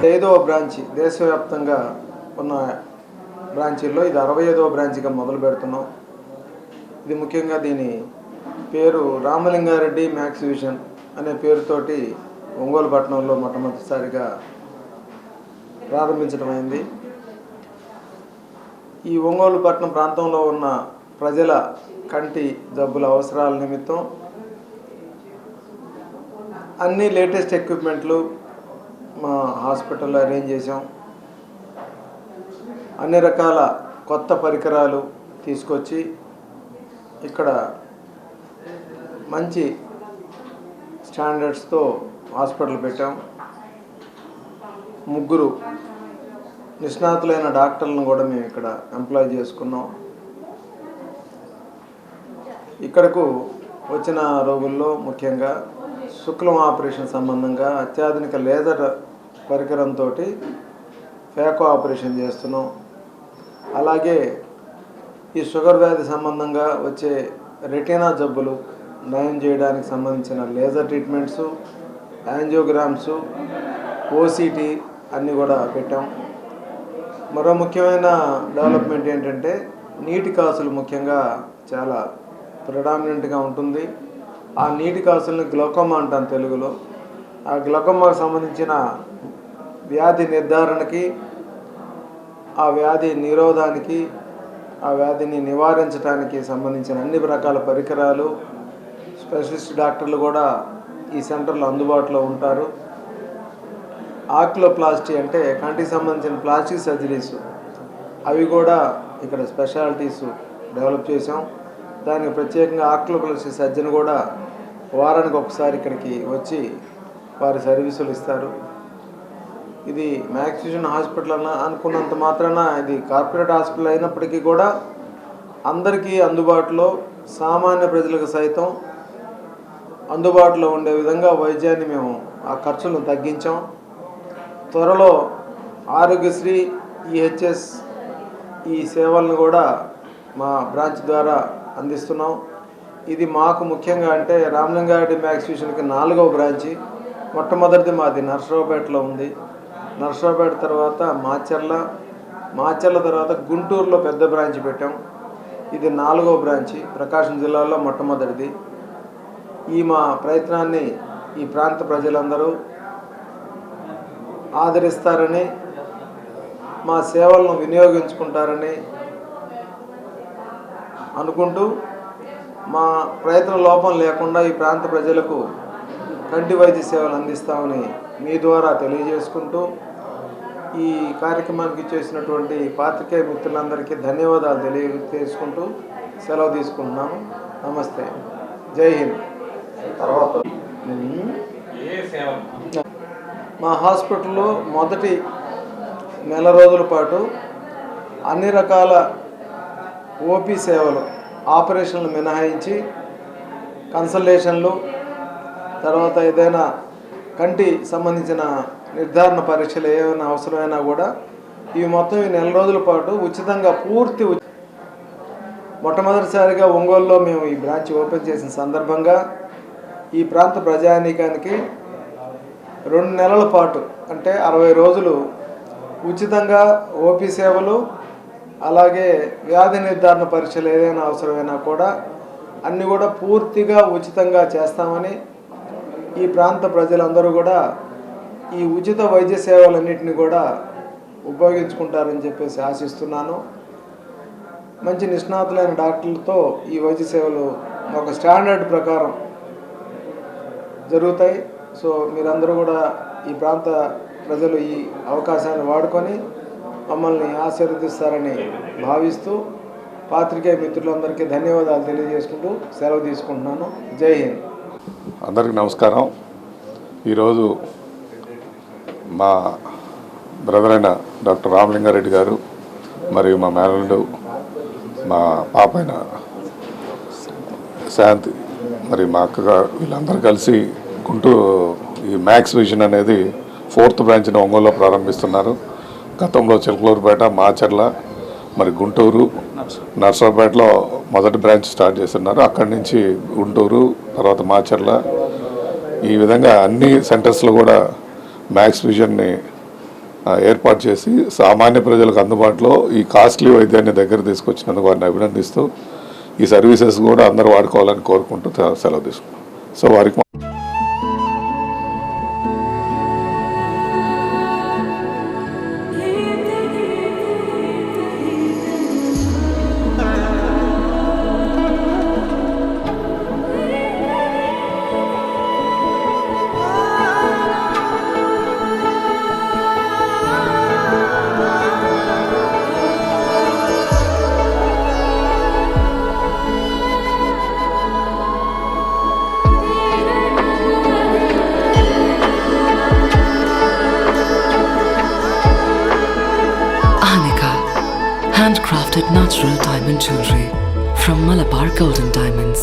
5వ బ్రాంచ్ దేశవ్యాప్తంగా ఉన్న బ్రాంచీల్లో ఇది 65వ బ్రాంచ్గా మొదలు పెడుతున్నాం. ఇది ముఖ్యంగా దీని పేరు రామలింగారెడ్డి మ్యాక్స్ విజన్ అనే పేరుతోటి ఒంగోలు పట్టణంలో మొట్టమొదటిసారిగా ప్రారంభించడమైంది. ఈ ఒంగోలు పట్టణం ప్రాంతంలో ఉన్న ప్రజల కంటి జబ్బుల అవసరాల నిమిత్తం అన్ని లేటెస్ట్ ఎక్విప్మెంట్లు మా హాస్పిటల్లో అరేంజ్ చేసాం. అన్ని రకాల కొత్త పరికరాలు తీసుకొచ్చి ఇక్కడ మంచి స్టాండర్డ్స్తో హాస్పిటల్ పెట్టాం. 3 నిష్ణాతులైన డాక్టర్లను కూడా మేము ఇక్కడ ఎంప్లాయ్ చేసుకున్నాం. ఇక్కడకు వచ్చిన రోగుల్లో ముఖ్యంగా శుక్లం ఆపరేషన్ సంబంధంగా అత్యాధునిక లేజర్ పరికరంతో ఫేకో ఆపరేషన్ చేస్తున్నాం. అలాగే ఈ షుగర్ వ్యాధి సంబంధంగా వచ్చే రెటీనా జబ్బులు నయం చేయడానికి సంబంధించిన లేజర్ ట్రీట్మెంట్స్, యాంజియోగ్రామ్స్, ఓసిటీ అన్నీ కూడా పెట్టాం. మరో ముఖ్యమైన డెవలప్మెంట్ ఏంటంటే నీటి కాసులు ముఖ్యంగా చాలా ప్రిడామినెంట్గా ఉంటుంది. ఆ నీటి కాసుల్ని గ్లౌకోమా అంటాం తెలుగులో. ఆ గ్లౌకోమాకు సంబంధించిన వ్యాధి నిర్ధారణకి, ఆ వ్యాధి నిరోధానికి, ఆ వ్యాధిని నివారించడానికి సంబంధించిన అన్ని రకాల పరికరాలు, స్పెషలిస్ట్ డాక్టర్లు కూడా ఈ సెంటర్లో అందుబాటులో ఉంటారు. ఆక్యులోప్లాస్టీ అంటే కంటికి సంబంధించిన ప్లాస్టిక్ సర్జరీస్ అవి కూడా ఇక్కడ స్పెషాలిటీస్ డెవలప్ చేసాం. దానికి ప్రత్యేకంగా ఆక్యులోప్లాస్టీ సర్జన్ కూడా వారానికి ఒకసారి ఇక్కడికి వచ్చి వారి సర్వీసులు ఇస్తారు. ఇది మ్యాక్స్ విజన్ హాస్పిటల్ అనుకున్నంత మాత్రాన ఇది కార్పొరేట్ హాస్పిటల్ అయినప్పటికీ కూడా అందరికీ అందుబాటులో, సామాన్య ప్రజలకు సైతం అందుబాటులో ఉండే విధంగా వైద్యాన్ని మేము ఆ ఖర్చులను తగ్గించాం. త్వరలో ఆరోగ్యశ్రీ, ఈహెచ్ఎస్ ఈ సేవలను కూడా మా బ్రాంచ్ ద్వారా అందిస్తున్నాం. ఇది మాకు ముఖ్యంగా అంటే రామలింగారెడ్డి మ్యాక్స్ విజన్కి 4వ బ్రాంచి. మొట్టమొదటిది మాది నర్సరావుపేటలో ఉంది. నర్సరావుపేట తర్వాత మాచర్ల తర్వాత గుంటూరులో పెద్ద బ్రాంచ్ పెట్టాం. ఇది 4వ బ్రాంచి, ప్రకాశం జిల్లాలో మొట్టమొదటిది. ఈ మా ప్రయత్నాన్ని ఈ ప్రాంత ప్రజలందరూ ఆదరిస్తారని, మా సేవలను వినియోగించుకుంటారని అనుకుంటూ మా ప్రయత్న లోపం లేకుండా ఈ ప్రాంత ప్రజలకు కంటి వైద్య సేవలు అందిస్తామని మీ ద్వారా తెలియజేసుకుంటూ ఈ కార్యక్రమానికి చేసినటువంటి పాత్రికేయ మిత్రులందరికీ ధన్యవాదాలు తెలియజేసుకుంటూ సెలవు తీసుకుంటున్నాను. నమస్తే, జై హింద్. తర్వాత మా హాస్పిటల్లో మొదటి నెల రోజుల పాటు అన్ని రకాల ఓపీ సేవలు, ఆపరేషన్లు మినహాయించి కన్సల్టేషన్లు, తర్వాత ఏదైనా కంటి సంబంధించిన నిర్ధారణ పరీక్షలు ఏమైనా అవసరమైనా కూడా ఇవి మొత్తం ఈ నెల రోజుల పాటు ఉచితంగా మొట్టమొదటిసారిగా ఒంగోలులో మేము ఈ బ్రాంచ్ ఓపెన్ చేసిన సందర్భంగా ఈ ప్రాంత ప్రజానీకానికి 2 నెలల పాటు అంటే 60 రోజులు ఉచితంగా ఓపీ సేవలు, అలాగే వ్యాధి నిర్ధారణ పరీక్షలు ఏదైనా అవసరమైనా కూడా అన్నీ కూడా పూర్తిగా ఉచితంగా చేస్తామని, ఈ ప్రాంత ప్రజలందరూ కూడా ఈ ఉచిత వైద్య సేవలన్నింటినీ కూడా ఉపయోగించుకుంటారని చెప్పేసి ఆశిస్తున్నాను. మంచి నిష్ణాతులైన డాక్టర్లతో ఈ వైద్య సేవలు ఒక స్టాండర్డ్ ప్రకారం జరుగుతాయి. సో మీరందరూ కూడా ఈ ప్రాంత ప్రజలు ఈ అవకాశాన్ని వాడుకొని మమ్మల్ని ఆశీర్వదిస్తారని భావిస్తూ పాత్రికేయ మిత్రులందరికీ ధన్యవాదాలు తెలియజేసుకుంటూ సెలవు తీసుకుంటున్నాను. జై హింద్. అందరికీ నమస్కారం. ఈరోజు మా బ్రదర్ అయిన డాక్టర్ రామలింగారెడ్డి గారు మరియు మా మేనల్లుడు, మా పాప అయిన శాంతి, మరి మా అక్కగారు వీళ్ళందరూ కలిసి గుంటూరు ఈ మ్యాక్స్ విజన్ అనేది 4th బ్రాంచ్ని ఒంగోలులో ప్రారంభిస్తున్నారు. గతంలో చిలకలూరుపేట, మాచర్ల, మరి గుంటూరు, నర్సరావుపేటలో మొదటి బ్రాంచ్ స్టార్ట్ చేస్తున్నారు. అక్కడి నుంచి గుంటూరు, తర్వాత మాచర్ల, ఈ విధంగా అన్ని సెంటర్స్లో కూడా మ్యాక్స్ విజన్ని ఏర్పాటు చేసి సామాన్య ప్రజలకు అందుబాటులో ఈ కాస్ట్లీ వైద్యాన్ని దగ్గర తీసుకొచ్చినందుకు వారిని అభినందిస్తూ ఈ సర్వీసెస్ కూడా అందరూ వాడుకోవాలని కోరుకుంటూ సెలవు తీసుకున్నాం. సో వారికి Handcrafted natural diamond jewelry from Malabar Golden Diamonds.